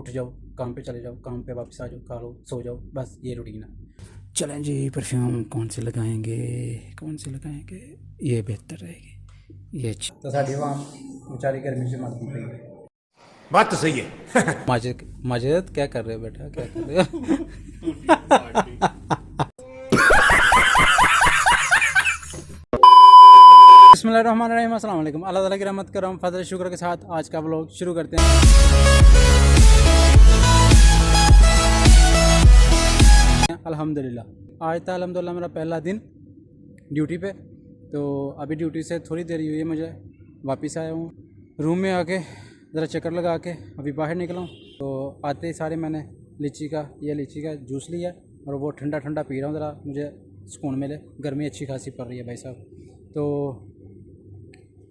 उठ जाओ, काम पे चले जाओ, काम पे वापस आ जाओ, खा लो, सो जाओ, बस ये रूटीन है। चलें जी, परफ्यूम कौन से लगाएंगे, ये बेहतर रहेगी, ये अच्छा। तो साड़ी वहाँ बेचारी गर्मी से मरती पई है। बात तो सही है। माजिद, माजिद क्या कर रहे हो बेटा, क्या कर रहे हो? बिस्मिल्लाहिर्रहमानिर्रहीम, अस्सलाम वालेकुम। अल्लाह ताला की रहमत करम फजल शुक्र के साथ आज का व्लॉग शुरू करते हैं। अल्हम्दुलिल्लाह आज था अल्हम्दुलिल्लाह मेरा पहला दिन ड्यूटी पे। तो अभी ड्यूटी से थोड़ी देर हुई है, मुझे वापस आया हूँ रूम में आके, ज़रा चक्कर लगा के अभी बाहर निकला हूँ। तो आते ही सारे मैंने लीची का जूस लिया और वो ठंडा ठंडा पी रहा हूँ, ज़रा मुझे सुकून मिले, गर्मी अच्छी खासी पड़ रही है भाई साहब। तो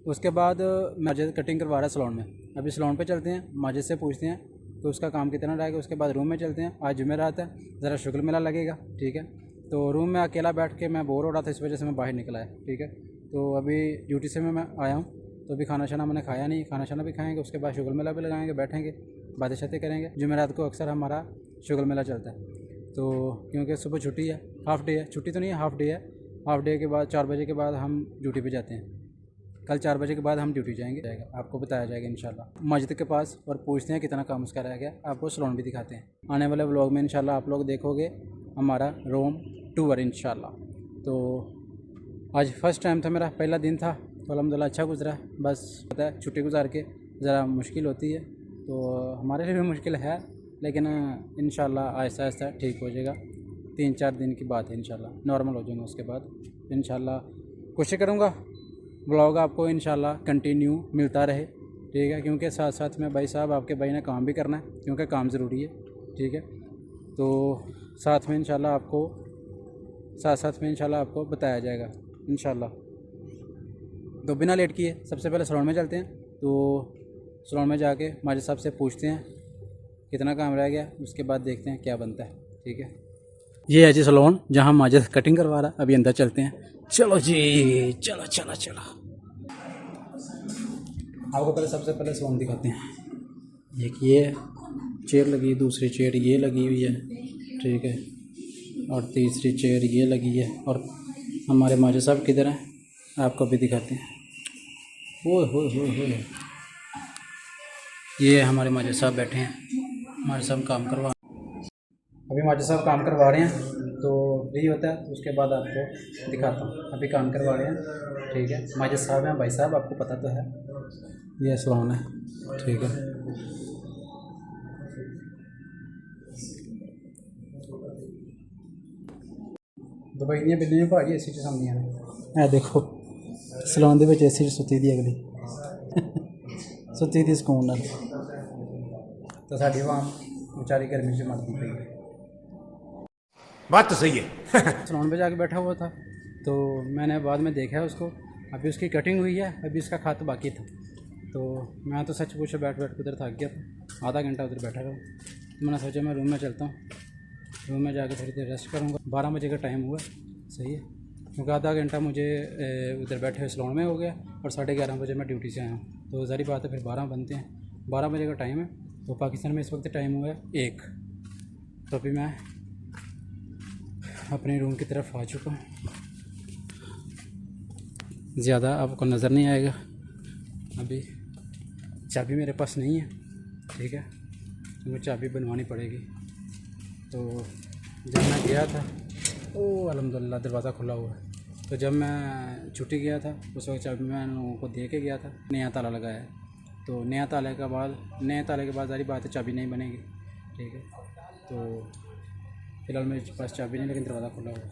उसके बाद माजिद कटिंग करवा रहा है सैलून में। अभी सैलून पे चलते हैं, माजिद से पूछते हैं तो उसका काम कितना रहेगा। उसके बाद रूम में चलते हैं, आज जुमेरात है, ज़रा शुक्र मेला लगेगा, ठीक है। तो रूम में अकेला बैठ के मैं बोर हो रहा था, इस वजह से मैं बाहर निकला है, ठीक है। तो अभी ड्यूटी से मैं आया हूँ, तो अभी खाना शाना मैंने खाया नहीं, खाना शाना भी खाएँगे, उसके बाद शुक्र मेला भी लगाएंगे, बैठेंगे, बातें शातें करेंगे। जुमेरात को अक्सर हमारा शुक्र मेला चलता है। तो क्योंकि सुबह छुट्टी है, हाफ़ डे है, छुट्टी तो नहीं है, हाफ़ डे है। हाफ़ डे के बाद 4 बजे के बाद हम ड्यूटी पे जाते हैं। कल 4 बजे के बाद हम ड्यूटी जाएंगे, आपको बताया जाएगा इंशाल्लाह माजिद के पास, और पूछते हैं कितना काम उसका रह गया, आपको सैलून भी दिखाते हैं। आने वाले व्लॉग में इंशाल्लाह आप लोग देखोगे हमारा रोम टूर इंशाल्लाह। तो आज फर्स्ट टाइम था मेरा, पहला दिन था, तो अल्हम्दुलिल्लाह अच्छा गुजरा। बस पता है छुट्टी गुजार के ज़रा मुश्किल होती है, तो हमारे लिए भी मुश्किल है, लेकिन इंशाल्लाह आहिस्ता आहिस्ता ठीक हो जाएगा। 3-4 दिन की बात है, इंशाल्लाह नॉर्मल हो जाएगा। उसके बाद इंशाल्लाह कोशिश करूँगा ब्लॉग आपको इंशाल्लाह कंटिन्यू मिलता रहे, ठीक है। क्योंकि साथ साथ में भाई साहब आपके भाई ने काम भी करना है, क्योंकि काम ज़रूरी है, ठीक है। तो साथ में इंशाल्लाह आपको बताया जाएगा इंशाल्लाह। तो बिना लेट किए सबसे पहले सैलून में चलते हैं। तो सैलून में जाके माजिद साहब से पूछते हैं कितना काम रह गया, उसके बाद देखते हैं क्या बनता है, ठीक है। ये है जी सैलून जहाँ माजिद कटिंग करवा रहा है। अभी अंदर चलते हैं, चलो जी, चलो। आपको पहले सबसे पहले सैलून दिखाते हैं। एक ये चेयर लगी, दूसरी चेयर ये लगी हुई है, ठीक है, और तीसरी चेयर ये लगी है। और हमारे माजिद साहब किधर हैं, आपको भी दिखाते हैं। हो ये हमारे माजिद साहब बैठे हैं, हमारे साहब काम करवा, अभी माजिद साहब काम करवा रहे हैं। तो यही होता है, तो उसके बाद आपको दिखाता हूँ। अभी काम करवा रहे हैं, ठीक है। माजिद साहब हैं, भाई साहब आपको पता तो है, ये सैलून है, ठीक है। दवाइयाँ बिल्लियाँ भाजी एसी च सौंदियां ने, देखो सैलून दे विच एसी च सुत्ती दी अगली सुत्ती दी सुकून नाल। तो साडी वहाँ बेचारी गर्मी च मरदी पई है। बात तो सही है। सैलून पे जाके बैठा हुआ था, तो मैंने बाद में देखा है उसको, अभी उसकी कटिंग हुई है, अभी इसका खात बाकी था। तो मैं तो सच पूछे बैठ के उधर थक गया था, आधा घंटा उधर बैठा रहा। तो मैंने सोचा मैं रूम में चलता हूँ, रूम में जाकर थोड़ी देर रेस्ट करूँगा। 12 बजे का टाइम हुआ, सही है, क्योंकि आधा घंटा मुझे उधर बैठे हुए सैलून में हो गया, और 11:30 बजे मैं ड्यूटी से आया हूँ। तो ज़ाहिर बात है फिर 12 बनते हैं, 12 बजे का टाइम है। तो पाकिस्तान में इस वक्त टाइम हुआ है 1। तो अभी मैं अपने रूम की तरफ आ चुका हूँ। ज़्यादा आपको नज़र नहीं आएगा, अभी चाबी मेरे पास नहीं है, ठीक है, तो मुझे चाबी बनवानी पड़ेगी। तो जब मैं गया था, अल्हम्दुलिल्लाह दरवाज़ा खुला हुआ है। तो जब मैं छुट्टी गया था उस वक्त चाबी मैं लोगों को दे के गया था, नया ताला लगाया है। तो नए ताले के बाद सारी बात है चाबी नहीं बनेगी, ठीक है। तो फ़िलहाल मेरे पास चाबी नहीं, लेकिन दरवाज़ा खुला हुआ है।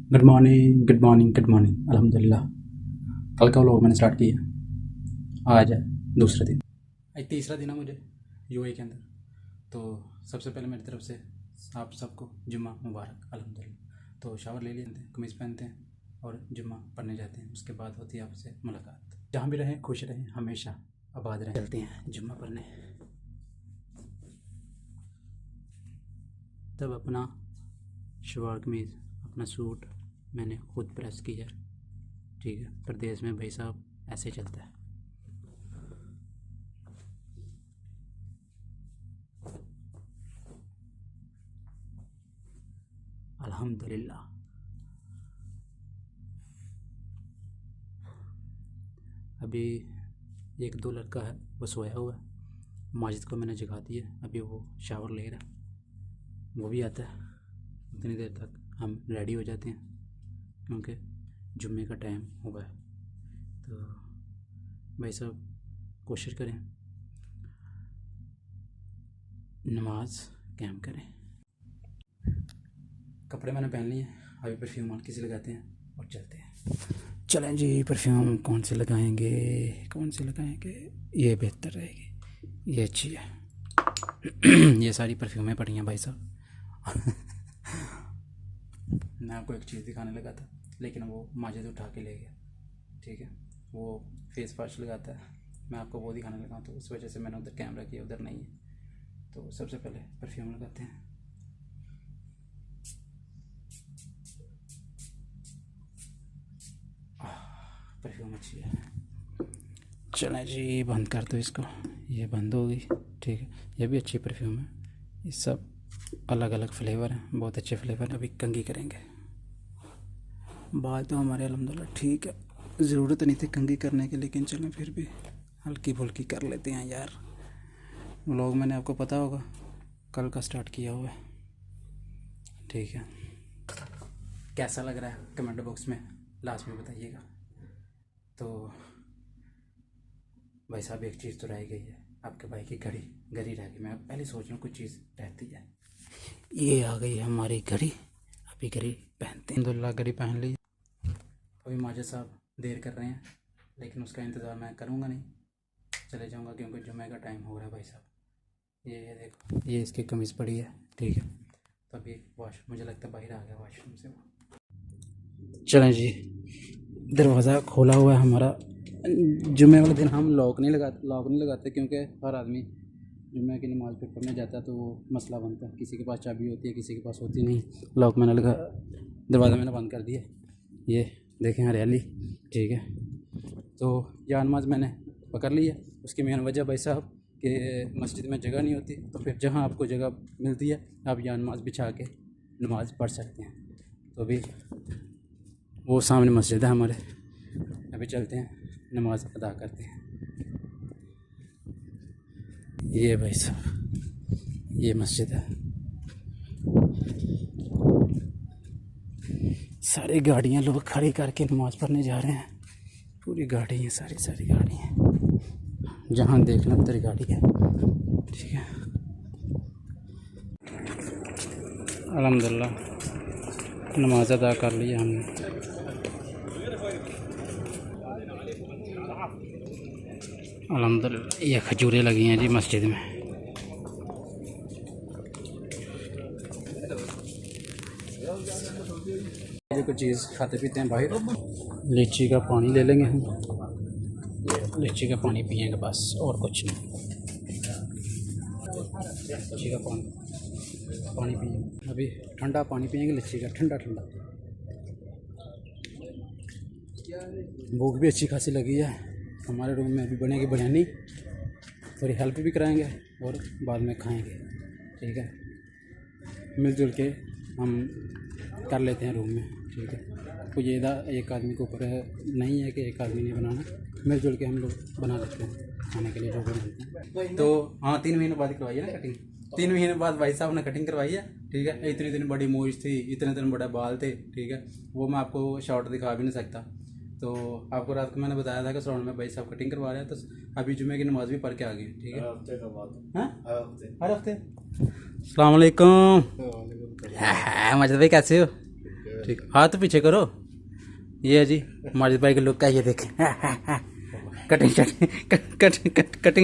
Good morning. अल्हम्दुलिल्लाह कल का व्लॉग मैंने स्टार्ट किया, आज है दूसरा दिन, आज तीसरा दिन है मुझे यूएई के अंदर। तो सबसे पहले मेरी तरफ से आप सबको जुम्मा मुबारक अल्हम्दुलिल्लाह। तो शावर ले लेते हैं, कमीज़ पहनते हैं और जुम्मा पढ़ने जाते हैं। उसके बाद होती है आपसे मुलाकात। जहाँ भी रहें खुश रहें, हमेशा आबाद रहें। चलते हैं जुम्मा पढ़ने। तब अपना शलवार कमीज़, अपना सूट मैंने खुद प्रेस किया, ठीक है। प्रदेश में भाई साहब ऐसे चलता है। अल्हम्दुलिल्लाह। अभी एक दो लड़का है वो सोया हुआ है, माजिद को मैंने जगा दिया, अभी वो शावर ले रहा है, वो भी आता है, उतनी देर तक हम रेडी हो जाते हैं क्योंकि जुम्मे का टाइम हुआ है। तो भाई साहब कोशिश करें नमाज कायम करें। कपड़े मैंने पहन लिए, अभी परफ्यूम हल्की से लगाते हैं और चलते हैं। चलें जी, परफ्यूम कौन से लगाएंगे, कौन से लगाएंगे, ये बेहतर रहेगी, ये अच्छी है। ये सारी परफ्यूमें पड़ी हैं भाई साहब। मैं आपको एक चीज़ दिखाने लगा था लेकिन वो माजिद उठा के ले गया, ठीक है। वो फेस वॉश लगाता है, मैं आपको वो दिखाने लगा तो उस वजह से मैंने उधर कैमरा किया, उधर नहीं है। तो सबसे पहले परफ्यूम लगाते हैं। परफ्यूम अच्छी है। चलें जी, बंद कर दो इसको, ये बंद हो गई, ठीक है। ये भी अच्छी परफ्यूम है, ये सब अलग अलग फ्लेवर हैं, बहुत अच्छे फ्लेवर हैं। अभी कंघी करेंगे। बाल तो हमारे अल्हम्दुलिल्लाह ठीक है, ज़रूरत नहीं थी कंघी करने की, लेकिन चलें फिर भी हल्की फुल्की कर लेते हैं यार। व्लॉग मैंने आपको पता होगा कल का स्टार्ट किया हुआ है, ठीक है। कैसा लग रहा है कमेंट बॉक्स में लास्ट में बताइएगा। तो भाई साहब एक चीज़ तो रह गई है, आपके भाई की घड़ी रह गई। मैं पहले सोच रहा हूँ कुछ चीज़ रहती है, ये आ गई हमारी घड़ी। अभी घड़ी पहनते हैं, अल्हम्दुलिल्लाह घड़ी पहन ली। अभी माजिद साहब देर कर रहे हैं लेकिन उसका इंतज़ार मैं करूँगा नहीं, चले जाऊँगा क्योंकि जुम्मे का टाइम हो रहा है भाई साहब। ये देखो, ये इसकी कमीज़ पड़ी है, ठीक है। तो अभी मुझे लगता है बाहर आ गया वॉशरूम से वो। चलें जी, दरवाज़ा खोला हुआ है हमारा। जुम्मे वाले दिन हम लॉक नहीं लगाते क्योंकि हर आदमी जुम्मे की नमाज़ पे पढ़ने जाता है तो वो मसला बनता है, किसी के पास चाबी होती है किसी के पास होती नहीं। लॉक मैंने दरवाज़ा मैंने बंद कर दिया। ये देखें हरियाली, ठीक है। तो जान नमाज मैंने पकड़ ली है, उसकी मेन वजह भाई साहब कि मस्जिद में जगह नहीं होती, तो फिर जहाँ आपको जगह मिलती है आप जान नमाज बिछा के नमाज़ पढ़ सकते हैं। तो अभी वो सामने मस्जिद है हमारे, अभी चलते हैं नमाज अदा करते हैं। ये भाई साहब ये मस्जिद है, सारी गाड़ियाँ लोग खड़ी करके नमाज़ पढ़ने जा रहे हैं, पूरी गाड़ी है, सारी गाड़ी हैं, जहाँ देख लो उधर गाड़ी है, ठीक है। अल्हम्दुलिल्लाह नमाज अदा कर लिया हमने। अल्हम्दुलिल्लाह ये खजूरें लगी हैं जी मस्जिद में। ये कुछ चीज़ खाते पीते हैं बाहर, लीची का पानी ले लेंगे हम, लीची का पानी पिएंगे बस और कुछ नहीं। लीची का पानी पिएंगे, अभी ठंडा पानी पिएंगे लीची का, ठंडा। भूख भी अच्छी खासी लगी है। हमारे रूम में अभी बनेगी बिरयानी, थोड़ी हेल्प भी कराएंगे और बाद में खाएंगे, ठीक है। मिलजुल के हम कर लेते हैं रूम में, ठीक है। तो ये एक आदमी के ऊपर नहीं है कि एक आदमी ने बनाना, मिलजुल के हम लोग बना लेते हैं खाने के लिए जो भी बनते हैं। तो हाँ 3 महीने बाद करवाई है ना कटिंग, 3 महीने बाद भाई साहब ने कटिंग करवाई है, ठीक है। इतनी दिन बड़ी मूछ थी, इतने दिन बड़े बाल थे, ठीक है। वो मैं आपको शॉर्ट दिखा भी नहीं सकता। तो आपको रात को मैंने बताया था कि सराउंड में भाई साहब कटिंग करवा रहे हैं, तो अभी जुम्मे की नमाज भी पढ़ के आ गई, ठीक है। हर हफ्ते। अस्सलाम वालेकुम। माजिद भाई कैसे हो? ठीक, हाथ तो पीछे करो। ये है जी माजिद भाई के लुक का, ये देखें। कटिंग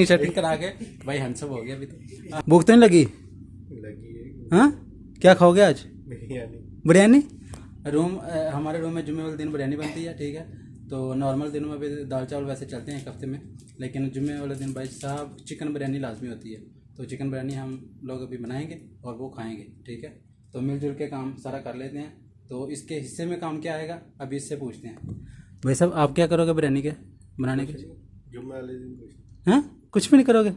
शटिंग करा के भाई हैंडसम हो गया अभी तो। भूख तो नहीं लगी? हाँ, क्या खाओगे आज? बिरयानी। हमारे रूम में जुम्मे वाले दिन बिरयानी बनती है, ठीक है। तो नॉर्मल दिनों में भी दाल चावल वैसे चलते हैं एक हफ्ते में, लेकिन जुम्मे वाले दिन भाई साहब चिकन बिरयानी लाजमी होती है। तो चिकन बिरयानी हम लोग अभी बनाएंगे और वो खाएंगे, ठीक है। तो मिलजुल के काम सारा कर लेते हैं। तो इसके हिस्से में काम क्या आएगा अभी इससे पूछते हैं। भाई साहब आप क्या करोगे बिरयानी के बनाने के? जुम्मे वाले दिन हाँ, कुछ भी नहीं करोगे?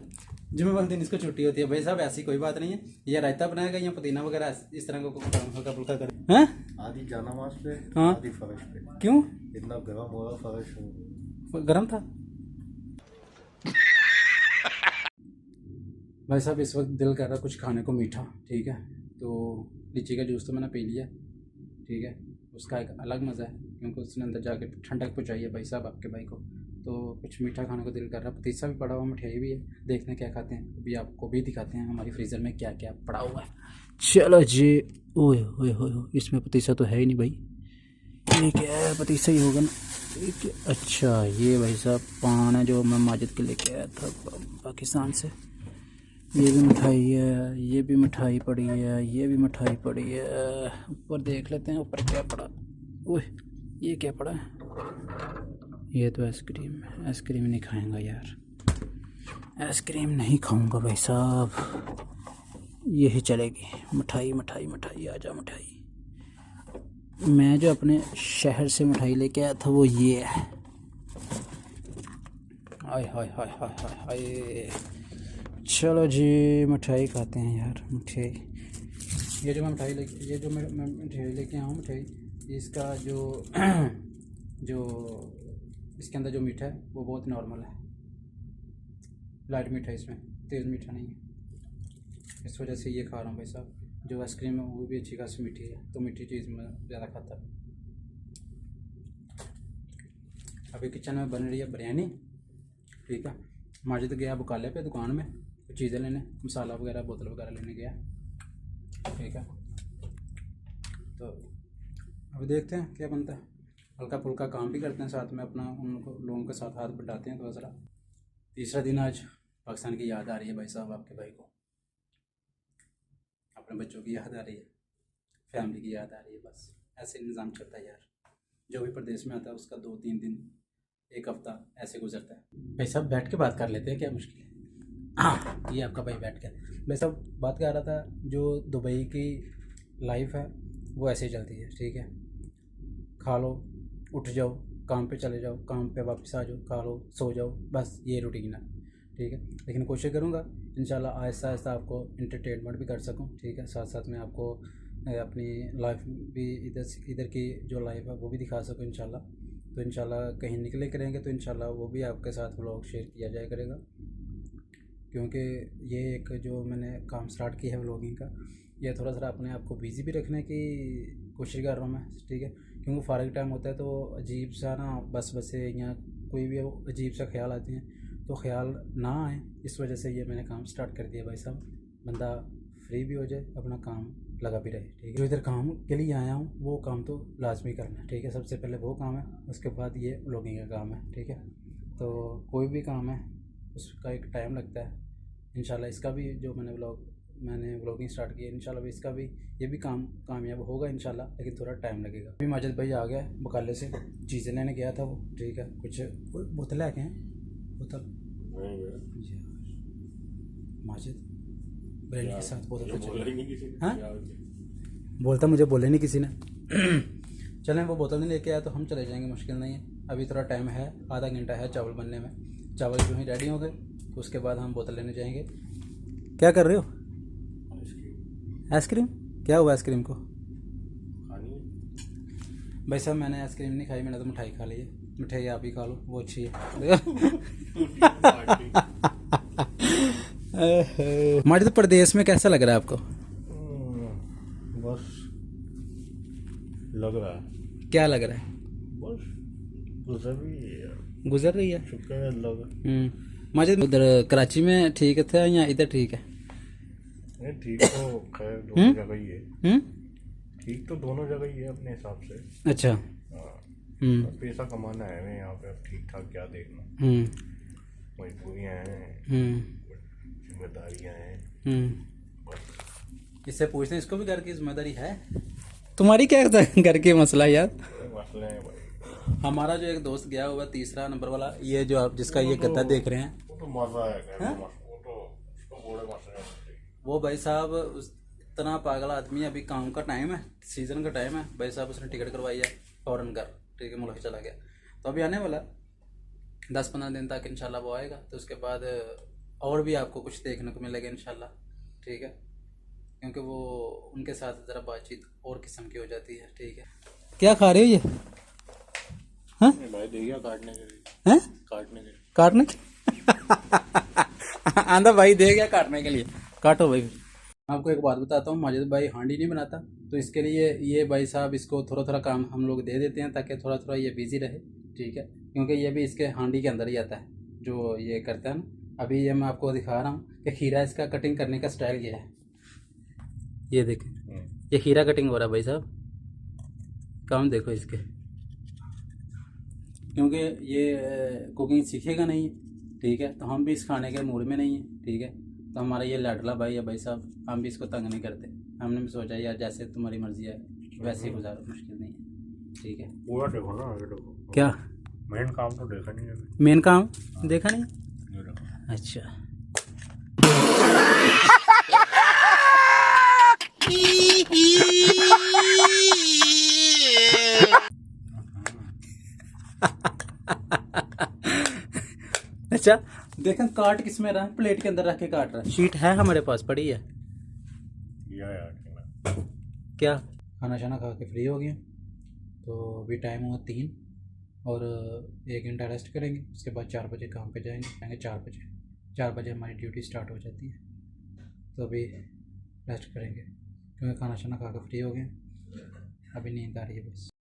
जुम्मे वाले दिन इसको छुट्टी होती है। भाई साहब ऐसी कोई बात नहीं है, ये रायता बनाएगा या पुदीना वगैरह इस तरह को हल्का फुल्का कर। हैं आधी जानामाज पे, हाँ। आधी फर्श पे। क्यों इतना गर्म हो रहा फर्श हो। गर्म था? भाई साहब इस वक्त दिल कर रहा कुछ खाने को मीठा, ठीक है। तो लीची का जूस तो मैंने पी लिया, ठीक है। उसका एक अलग मज़ा है क्योंकि उसने अंदर जाके ठंडक पहुँचाई है भाई साहब आपके भाई को। तो कुछ मीठा खाने को दिल कर रहा है, पतीसा भी पड़ा हुआ, मिठाई भी है, देखते हैं क्या खाते हैं। अभी आपको भी दिखाते हैं हमारी फ्रीज़र में क्या क्या पड़ा हुआ है। चलो जी। ओए ओए ओए, इसमें पतीसा तो है ही नहीं भाई, ये क्या है? पतीसा ही होगा ना। ठीक है, अच्छा ये भाई साहब पान है जो मैं माजिद के लेके आया था पाकिस्तान से। ये भी मिठाई है, ये भी मिठाई पड़ी है, ये भी मिठाई पड़ी है। ऊपर देख लेते हैं ऊपर क्या पड़ा। ओह ये क्या पड़ा है? ये तो आइसक्रीम है। आइसक्रीम नहीं खाएंगा यार, आइसक्रीम नहीं खाऊंगा भाई साहब, ये ही चलेगी। मिठाई मिठाई मिठाई, आजा मिठाई। मैं जो अपने शहर से मिठाई लेके आया था वो ये है। हाय हाय हाय हाय हाय हाय। चलो जी मिठाई खाते हैं यार। मिठाई ये जो मैं मिठाई लेके आया हूँ, मिठाई इसका जो इसके अंदर जो मीठा है वो बहुत नॉर्मल है, लाइट मीठा है, इसमें तेज़ मीठा नहीं है। इस वजह से ये खा रहा हूँ भाई साहब। जो आइसक्रीम है वो भी अच्छी खासी मीठी है, तो मीठी चीज़ मैं ज़्यादा खाता हूँ। अभी किचन में बन रही है बिरयानी, ठीक है। माजिद गया बुकाले पे दुकान में कुछ चीज़ें लेने, मसाला वगैरह बोतल वगैरह लेने गया, ठीक है। तो अभी देखते हैं क्या बनता है। हल्का फुल्का काम भी करते हैं साथ में अपना, उनको लोगों के साथ हाथ बटाते हैं थोड़ा सा। तीसरा दिन आज पाकिस्तान की याद आ रही है भाई साहब आपके भाई को, अपने बच्चों की याद आ रही है, फैमिली की याद आ रही है। बस ऐसे निज़ाम चलता है यार। जो भी प्रदेश में आता है उसका 2-3 दिन, एक हफ्ता ऐसे गुजरता है। भाई साहब बैठ के बात कर लेते हैं, क्या मुश्किल है। ये आपका भाई बैठ के भाई साहब बात कर रहा था। जो दुबई की लाइफ है वो ऐसे ही चलती है, ठीक है। खा लो, उठ जाओ, काम पे चले जाओ, काम पे वापस आ जाओ, खा लो, सो जाओ, बस ये रूटीन है, ठीक है। लेकिन कोशिश करूँगा इंशाल्लाह आहिस्ता आहिस्ता आपको इंटरटेनमेंट भी कर सकूँ, ठीक है। साथ साथ में आपको अपनी लाइफ भी इधर की जो लाइफ है वो भी दिखा सकूँ इंशाल्लाह। तो इंशाल्लाह कहीं निकले करेंगे तो इंशाल्लाह वो भी आपके साथ व्लॉग शेयर किया जाया करेगा, क्योंकि ये एक जो मैंने काम स्टार्ट किया है व्लॉगिंग का, ये थोड़ा सा अपने आप को बिज़ी भी रखने की कोशिश कर रहा हूँ मैं, ठीक है। क्योंकि फारिग टाइम होता है तो अजीब सा ना बस या कोई भी अजीब सा ख्याल आते हैं, तो ख्याल ना आए, इस वजह से ये मैंने काम स्टार्ट कर दिया भाई साहब। बंदा फ्री भी हो जाए, अपना काम लगा भी रहे, ठीक है। जो इधर काम के लिए आया हूँ वो काम तो लाजमी करना है, ठीक है। सबसे पहले वो काम है, उसके बाद ये व्लॉगिंग का काम है, ठीक है। तो कोई भी काम है उसका एक टाइम लगता है। इंशाल्लाह इसका भी जो मैंने व्लॉगिंग स्टार्ट की है, इंशाल्लाह भी इसका भी ये भी काम कामयाब होगा इंशाल्लाह, लेकिन थोड़ा टाइम लगेगा। अभी माजिद भाई आ गया बकाले से, चीज़ें लेने गया था वो, ठीक है। कुछ बोतलें आके हैं, बोतल माजिद बिरयानी के साथ बोतल तो हाँ बोलता, मुझे बोले नहीं किसी ने। चलें वो बोतल नहीं लेके आया तो हम चले जाएंगे, मुश्किल नहीं है। अभी थोड़ा टाइम है, आधा घंटा है चावल बनने में। चावल जो ही रेडी हो गए तो उसके बाद हम बोतल लेने जाएंगे। क्या कर रहे हो? आइसक्रीम? क्या हुआ आइसक्रीम को? भाई साहब मैंने आइसक्रीम नहीं खाई, मैंने तो मिठाई खा ली है। मिठाई आप ही खा लो, वो अच्छी है। माजिद प्रदेश में कैसा लग रहा है आपको? बस लग रहा है। क्या लग रहा है? बस गुजर रही है। शुक्र है अल्लाह का। माजिद उधर कराची में ठीक था या इधर ठीक है? नहीं ठीक तो खैर दोनों जगह ही है। ठीक तो दोनों जगह ही है अपने हिसाब से। अच्छा। पैसा कमाना है हमें यहाँ पे, अब ठीक ठाक क्या देखना। मजबूरियाँ हैं, जिम्मेदारियाँ हैं। इससे पूछते हैं, इसको भी घर की जिम्मेदारी है? तुम्हारी क्या घर के मसला यार? मसले हैं भाई। हमारा जो एक दोस्त गया हुआ 3रा नंबर वाला, ये जो आप जिसका ये गद्दा देख रहे हैं, वो तो मजा है, वो तो बड़े मसले हैं। वो भाई साहब इतना पागल आदमी है। अभी काम का टाइम है, सीज़न का टाइम है, भाई साहब उसने टिकट करवाई है फ़ौरन कर, ठीक है, मुल्क चला गया। तो अभी आने वाला 10-15 दिन तक इंशाल्लाह वो आएगा। तो उसके बाद और भी आपको कुछ देखने को मिलेगा इंशाल्लाह, ठीक है, क्योंकि वो उनके साथ ज़रा बातचीत और किस्म की हो जाती है, ठीक है। क्या खा रहे हो ये? हाँ भाई दे गया काटने के लिए। हैं? काटने के आंधा भाई दे गया काटने के लिए, काटो भाई। आपको एक बात बताता हूँ, माजिद भाई हांडी नहीं बनाता, तो इसके लिए ये भाई साहब इसको थोड़ा थोड़ा काम हम लोग दे देते हैं ताकि थोड़ा थोड़ा ये बिजी रहे, ठीक है, क्योंकि ये भी इसके हांडी के अंदर ही आता है जो ये करता है ना। अभी ये मैं आपको दिखा रहा हूँ कि खीरा इसका कटिंग करने का स्टाइल ये है, ये देखें, ये खीरा कटिंग हो रहा है भाई साहब, काम देखो इसके, क्योंकि ये कुकिंग सीखेगा नहीं, ठीक है, तो हम भी इस खाने के मूड में नहीं है, ठीक है, तो हमारा ये लाडला भाई है भाई साहब, हम भी इसको तंग नहीं करते। हमने भी सोचा यार जैसे तुम्हारी मर्जी है वैसे ही गुजारो, मुश्किल नहीं है, ठीक है। पूरा देखो ना, ये देखो क्या मेन काम तो देखा नहीं अभी। मेन काम देखा नहीं? ये देखो। अच्छा अच्छा देखें काट किस में रहा है, प्लेट के अंदर रख के काट रहा है, शीट है हमारे पास पड़ी है। यार क्या खाना शाना खा के फ्री हो गए, तो अभी टाइम हुआ 3 और 1 घंटा रेस्ट करेंगे, उसके बाद 4 बजे काम पे जाएंगे 4 बजे हमारी ड्यूटी स्टार्ट हो जाती है, तो अभी रेस्ट करेंगे क्योंकि खाना शाना खा के फ्री हो गए, अभी नींद आ रही है बस।